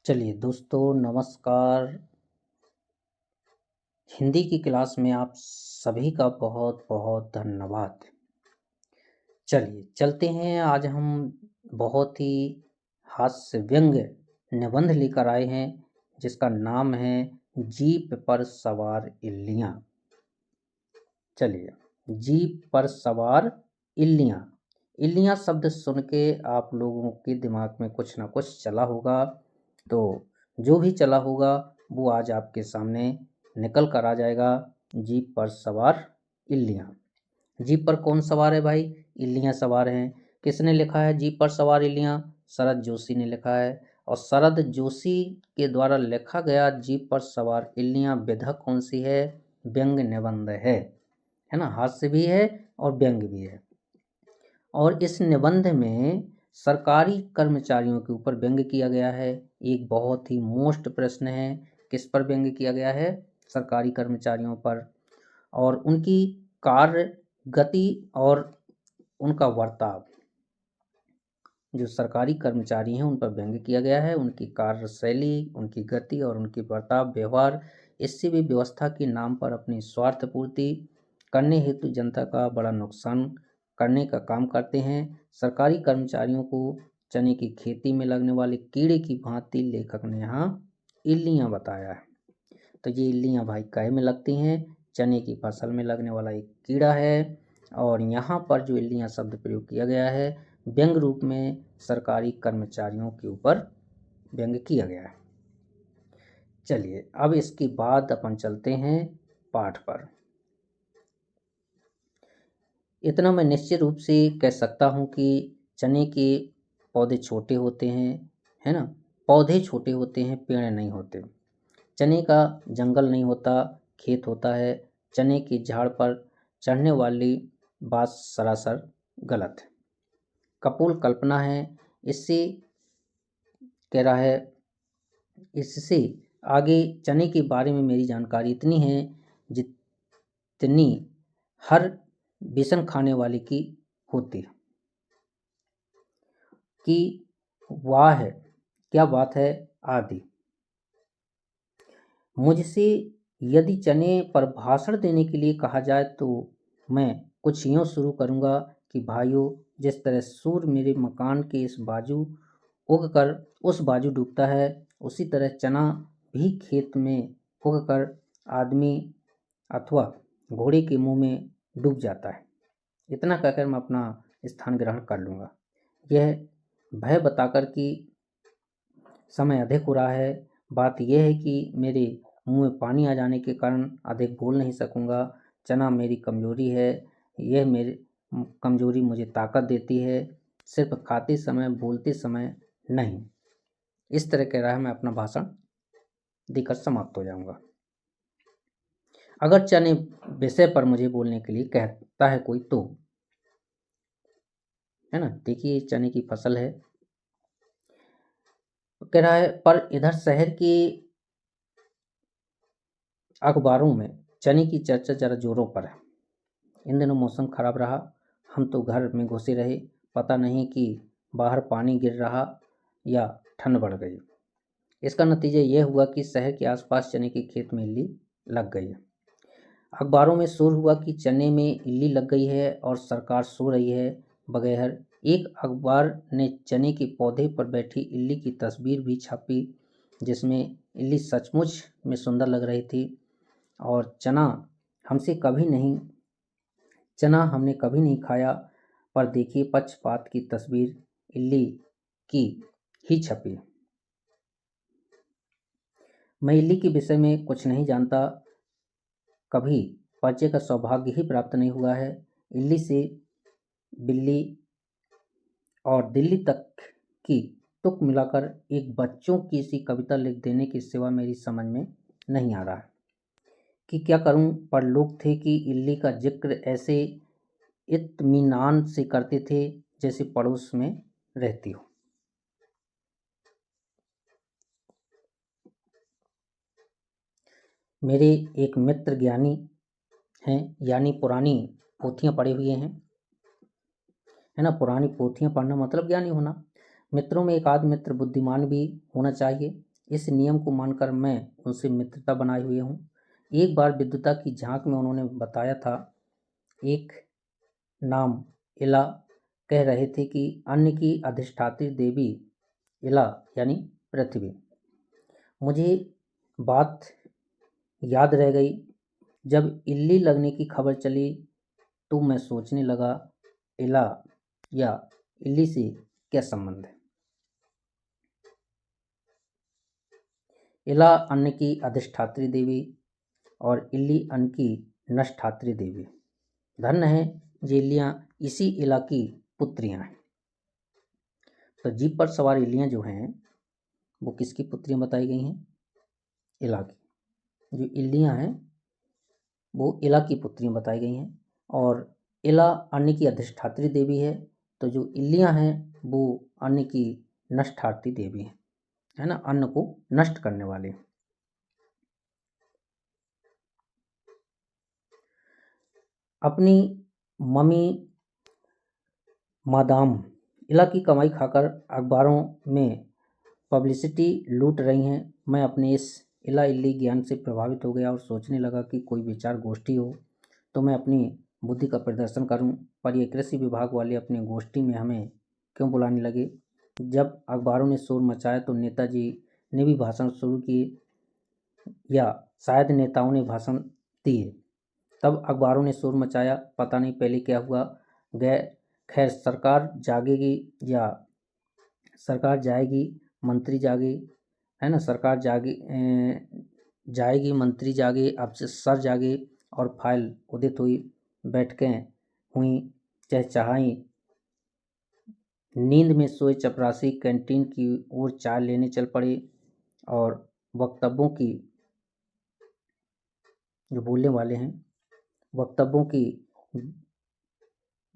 चलिए दोस्तों, नमस्कार। हिंदी की क्लास में आप सभी का बहुत बहुत धन्यवाद। चलिए चलते हैं। आज हम बहुत ही हास्य व्यंग्य निबंध लेकर आए हैं जिसका नाम है जीप पर सवार इल्लियाँ। चलिए, जीप पर सवार इल्लियाँ। इल्लियाँ शब्द सुन के आप लोगों के दिमाग में कुछ ना कुछ चला होगा, तो जो भी चला होगा वो आज आपके सामने निकल कर आ जाएगा। जीप पर सवार इल्लियाँ। जीप पर कौन सवार है भाई? इल्लियाँ सवार हैं। किसने लिखा है जीप पर सवार इल्लियाँ? शरद जोशी ने लिखा है। और शरद जोशी के द्वारा लिखा गया जीप पर सवार इल्लियाँ विधा कौन सी है? व्यंग्य निबंध है ना। हास्य भी है और व्यंग्य भी है। और इस निबंध में सरकारी कर्मचारियों के ऊपर व्यंग्य किया गया है। एक बहुत ही मोस्ट प्रश्न है, किस पर व्यंग्य किया गया है? सरकारी कर्मचारियों पर, और उनकी कार्य गति और उनका बर्ताव। जो सरकारी कर्मचारी हैं उन पर व्यंग्य किया गया है। उनकी कार्यशैली, उनकी गति और उनकी बर्ताव व्यवहार, इससे भी व्यवस्था के नाम पर अपनी स्वार्थ पूर्ति करने हेतु जनता का बड़ा नुकसान करने का काम करते हैं। सरकारी कर्मचारियों को चने की खेती में लगने वाले कीड़े की भांति लेखक ने यहाँ इल्लियाँ बताया है। तो ये इल्लियाँ भाई काहे में लगती हैं? चने की फसल में लगने वाला एक कीड़ा है। और यहाँ पर जो इल्लियाँ शब्द प्रयोग किया गया है व्यंग्य रूप में सरकारी कर्मचारियों के ऊपर व्यंग्य किया गया है। चलिए, अब इसके बाद अपन चलते हैं पाठ पर। इतना मैं निश्चित रूप से कह सकता हूँ कि चने के पौधे छोटे होते हैं, है ना। पौधे छोटे होते हैं, पेड़ नहीं होते। चने का जंगल नहीं होता, खेत होता है। चने की झाड़ पर चढ़ने वाली बात सरासर गलत है, कपोल कल्पना है। इससे कह रहा है, इससे आगे चने के बारे में मेरी जानकारी इतनी है जितनी हर बेसन खाने वाले की होती है। कि वाह है, क्या बात है आदि। मुझसे यदि चने पर भाषण देने के लिए कहा जाए तो मैं कुछ यूँ शुरू करूँगा कि भाइयों, जिस तरह सूर्य मेरे मकान के इस बाजू उगकर उस बाजू डूबता है, उसी तरह चना भी खेत में उगकर आदमी अथवा घोड़े के मुंह में डूब जाता है। इतना कहकर मैं अपना स्थान ग्रहण कर लूँगा। यह भय बताकर कि समय अधिक हो रहा है। बात यह है कि मेरे मुंह में पानी आ जाने के कारण अधिक बोल नहीं सकूँगा। चना मेरी कमजोरी है, यह मेरी कमजोरी मुझे ताकत देती है, सिर्फ खाते समय बोलते समय नहीं। इस तरह कह रहा है, मैं अपना भाषण देकर समाप्त हो जाऊँगा। अगर चने विषय पर मुझे बोलने के लिए कहता है कोई तो, है ना। देखिए, चने की फसल है, कह रहा है, पर इधर शहर के अखबारों में चने की चर्चा जरा जोरों पर है। इन दिनों मौसम खराब रहा, हम तो घर में घुसे रहे, पता नहीं कि बाहर पानी गिर रहा या ठंड बढ़ गई। इसका नतीजा यह हुआ कि शहर के आसपास चने के खेत में इल्ली लग गई है। अखबारों में शोर हुआ कि चने में इल्ली लग गई है और सरकार सो रही है बगैर। एक अखबार ने चने के पौधे पर बैठी इल्ली की तस्वीर भी छापी, जिसमें इल्ली सचमुच में सुंदर लग रही थी। और चना हमने कभी नहीं खाया, पर देखिए पक्षपात की तस्वीर इल्ली की ही छपी। मैं इल्ली के विषय में कुछ नहीं जानता, कभी परिचय का सौभाग्य ही प्राप्त नहीं हुआ है। इल्ली से बिल्ली और दिल्ली तक की तुक मिलाकर एक बच्चों की सी कविता लिख देने की सिवा मेरी समझ में नहीं आ रहा है कि क्या करूं। पर लोग थे कि इल्ली का जिक्र ऐसे इत्मीनान से करते थे जैसे पड़ोस में रहती हो। मेरे एक मित्र ज्ञानी हैं, यानी पुरानी पोथियां पढ़े हुए हैं, है ना। पुरानी पोथियां पढ़ना मतलब ज्ञानी होना। मित्रों में एक आध मित्र बुद्धिमान भी होना चाहिए। इस नियम को मानकर मैं उनसे मित्रता बनाए हुए हूँ। एक बार विद्वता की झांक में उन्होंने बताया था, एक नाम इला कह रहे थे कि अन्न की अधिष्ठात्री देवी इला यानी पृथ्वी। मुझे बात याद रह गई। जब इल्ली लगने की खबर चली तो मैं सोचने लगा, इला या इल्ली से क्या संबंध है। इला अन्न की अधिष्ठात्री देवी और इल्ली अन्न की नष्टात्री देवी। धन्य है ये इल्लियाँ इसी इला की पुत्रियाँ हैं। तो जीप पर सवार इल्लियाँ जो हैं वो किसकी पुत्रियाँ बताई गई हैं? इला की। जो इल्लियाँ हैं वो इला की पुत्रियाँ बताई गई हैं और इला अन्न की अधिष्ठात्री देवी है। तो जो इल्लियाँ हैं वो अन्न की नष्टार्थी देवी है ना, अन्न को नष्ट करने वाले। अपनी मम्मी मादाम इला की कमाई खाकर अखबारों में पब्लिसिटी लूट रही हैं। मैं अपने इस इला इल्ली ज्ञान से प्रभावित हो गया और सोचने लगा कि कोई विचार गोष्ठी हो तो मैं अपनी बुद्धि का प्रदर्शन करूं। पर ये कृषि विभाग वाले अपनी गोष्ठी में हमें क्यों बुलाने लगे? जब अखबारों ने शोर मचाया तो नेताजी ने भी भाषण शुरू किए, या शायद नेताओं ने भाषण दिए। तब अखबारों ने शोर मचाया, पता नहीं पहले क्या हुआ। खैर सरकार जागेगी या सरकार जाएगी, मंत्री जागे, है ना, सरकार जाएगी, मंत्री जागे, अफसर जागे और फाइल उदित हुई, बैठकें हुई, चहचहाई। नींद में सोए चपरासी कैंटीन की ओर चाय लेने चल पड़े और वक्तव्यों की, जो बोलने वाले हैं, वक्तव्यों की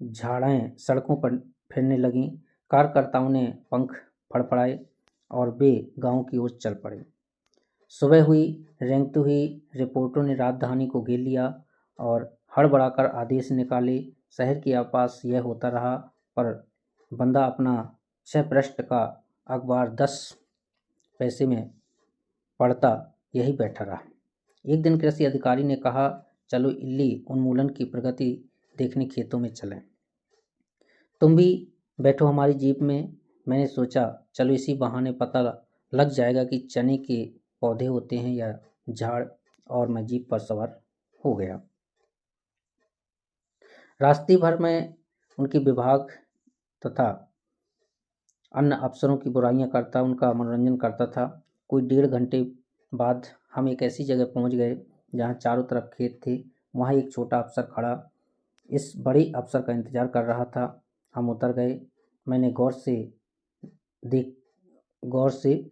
झाड़ें सड़कों पर फिरने लगीं। कार्यकर्ताओं ने पंख फड़फड़ाए और वे गांव की ओर चल पड़े। सुबह हुई, रेंगती हुई रिपोर्टरों ने राजधानी को घेर लिया और हड़बड़ाकर आदेश निकाले। शहर के आसपास यह होता रहा, पर बंदा अपना 6 पृष्ठ का अखबार 10 पैसे में पढ़ता यही बैठा रहा। एक दिन कृषि अधिकारी ने कहा, चलो इल्ली उन्मूलन की प्रगति देखने खेतों में चलें। तुम भी बैठो हमारी जीप में। मैंने सोचा चलो इसी बहाने पता लग जाएगा कि चने के पौधे होते हैं या झाड़, और मैं जीप पर सवार हो गया। रास्ते भर में उनके विभाग तथा अन्य अफसरों की बुराइयां करता, उनका मनोरंजन करता था। कोई 1.5 घंटे बाद हम एक ऐसी जगह पहुंच गए जहां चारों तरफ खेत थे। वहां एक छोटा अफसर खड़ा इस बड़े अफसर का इंतजार कर रहा था। हम उतर गए। मैंने गौर से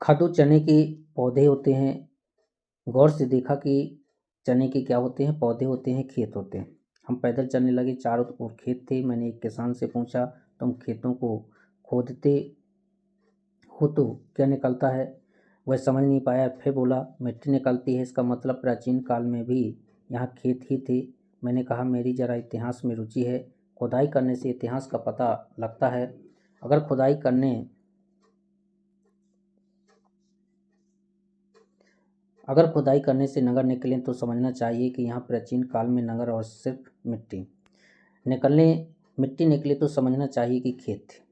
खादो चने के पौधे होते हैं। गौर से देखा कि चने के क्या होते हैं, पौधे होते हैं, खेत होते हैं। हम पैदल चलने लगे, चारों ओर खेत थे। मैंने एक किसान से पूछा, तुम खेतों को खोदते हो तो क्या निकलता है? वह समझ नहीं पाया, फिर बोला, मिट्टी निकलती है। इसका मतलब प्राचीन काल में भी यहाँ खेत ही थे। मैंने कहा, मेरी जरा इतिहास में रुचि है, खुदाई करने से इतिहास का पता लगता है। अगर खुदाई करने से नगर निकले तो समझना चाहिए कि यहाँ प्राचीन काल में नगर और सिर्फ मिट्टी निकले तो समझना चाहिए कि खेत थे।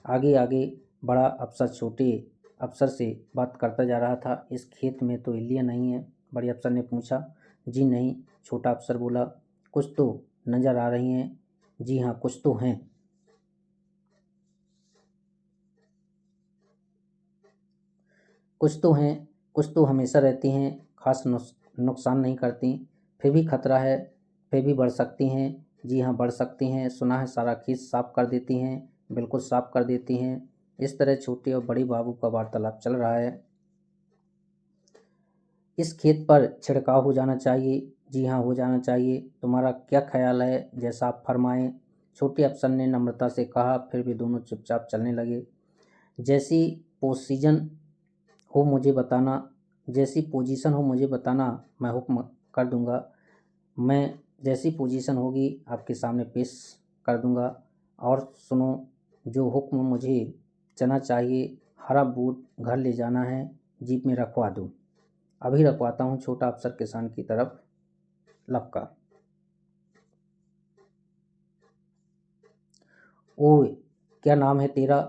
आगे आगे बड़ा अफसर छोटे अफसर से बात करता जा रहा था। इस खेत में तो इल्लियाँ नहीं है? बड़े अफसर ने पूछा। जी नहीं, छोटा अफसर बोला। कुछ तो नजर आ रही हैं? जी हाँ, कुछ तो हैं। कुछ तो हमेशा रहती हैं, खास नुकसान नहीं करती। फिर भी खतरा है, फिर भी बढ़ सकती हैं। जी हाँ, बढ़ सकती हैं। सुना है सारा खेत साफ कर देती हैं। बिल्कुल साफ कर देती हैं। इस तरह छोटे और बड़े बाबू का वार्तालाप चल रहा है। इस खेत पर छिड़काव हो जाना चाहिए। जी हाँ, हो जाना चाहिए। तुम्हारा क्या ख्याल है? जैसा आप फरमाएं, छोटे अफसर ने नम्रता से कहा। फिर भी दोनों चुपचाप चलने लगे। जैसी पोजीशन हो मुझे बताना, मैं हुक्म कर दूंगा। मैं जैसी पोजीशन होगी आपके सामने पेश कर दूंगा और सुनो, जो हुक्म मुझे चना चाहिए, हरा बूट घर ले जाना है, जीप में रखवा दो। अभी रखवाता हूँ, छोटा अफसर किसान की तरफ लपका। ओए, क्या नाम है तेरा?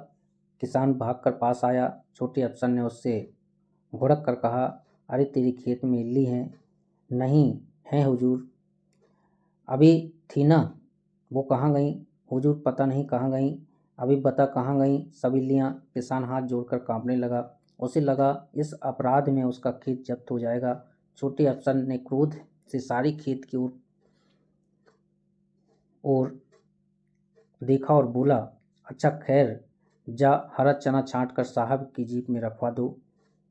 किसान भागकर पास आया। छोटे अफसर ने उससे घुड़क कर कहा, अरे तेरे खेत में इल्ली हैं? नहीं हैं हुजूर। अभी थी ना, वो कहाँ गई? हुजूर पता नहीं कहाँ गई। अभी बता कहाँ गई सब इल्लियाँ? किसान हाथ जोड़कर कांपने लगा। उसे लगा इस अपराध में उसका खेत जब्त हो जाएगा। छोटे अफसर ने क्रोध से सारी खेत की ओर देखा और बोला, अच्छा खैर, जा हरा चना छांट कर साहब की जीप में रखवा दो।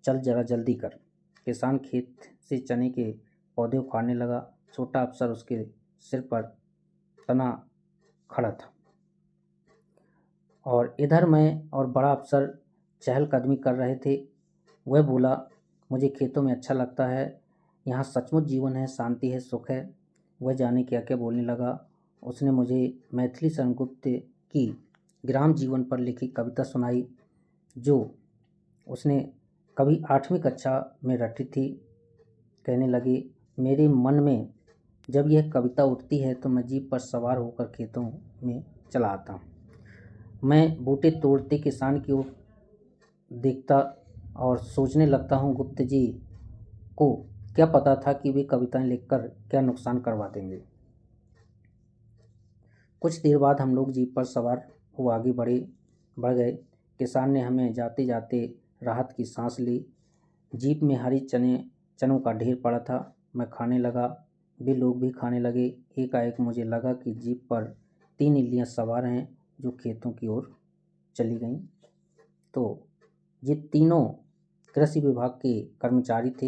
चल जरा जल्दी कर। किसान खेत से चने के पौधे उखाड़ने लगा। छोटा अफसर उसके सिर पर तना खड़ा था और इधर मैं और बड़ा अफसर चहलकदमी कर रहे थे। वह बोला, मुझे खेतों में अच्छा लगता है, यहाँ सचमुच जीवन है, शांति है, सुख है। वह जाने क्या क्या बोलने लगा। उसने मुझे मैथिली शरणगुप्त की ग्राम जीवन पर लिखी कविता सुनाई, जो उसने कभी 8वीं कक्षा में रटी थी। कहने लगी, मेरे मन में जब यह कविता उठती है तो मैं जीप पर सवार होकर खेतों में चला आता हूँ। मैं बूटे तोड़ते किसान की ओर देखता और सोचने लगता हूँ, गुप्त जी को क्या पता था कि वे कविताएं लिखकर क्या नुकसान करवा देंगे। कुछ देर बाद हम लोग जीप पर सवार हो आगे बढ़ गए। किसान ने हमें जाते जाते राहत की सांस ली। जीप में हरी चनों का ढेर पड़ा था। मैं खाने लगा, वे लोग भी खाने लगे। एकाएक मुझे लगा कि जीप पर 3 इल्लियाँ सवार हैं जो खेतों की ओर चली गईं। तो ये तीनों कृषि विभाग के कर्मचारी थे,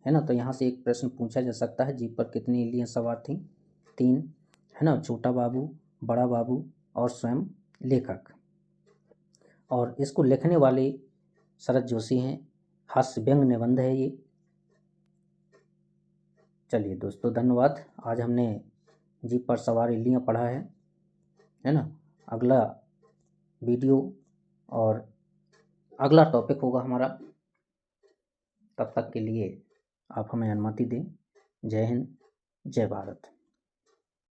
है ना। तो यहाँ से एक प्रश्न पूछा जा सकता है, जीप पर कितनी इल्लियाँ सवार थीं? 3, है ना। छोटा बाबू, बड़ा बाबू और स्वयं लेखक। और इसको लिखने वाले शरद जोशी हैं। हास्य व्यंग निबंध है ये। चलिए दोस्तों, धन्यवाद। आज हमने जीप पर सवार इल्लियाँ पढ़ा है ना। अगला वीडियो और अगला टॉपिक होगा हमारा। तब तक के लिए आप हमें अनुमति दें। जय हिंद, जय भारत।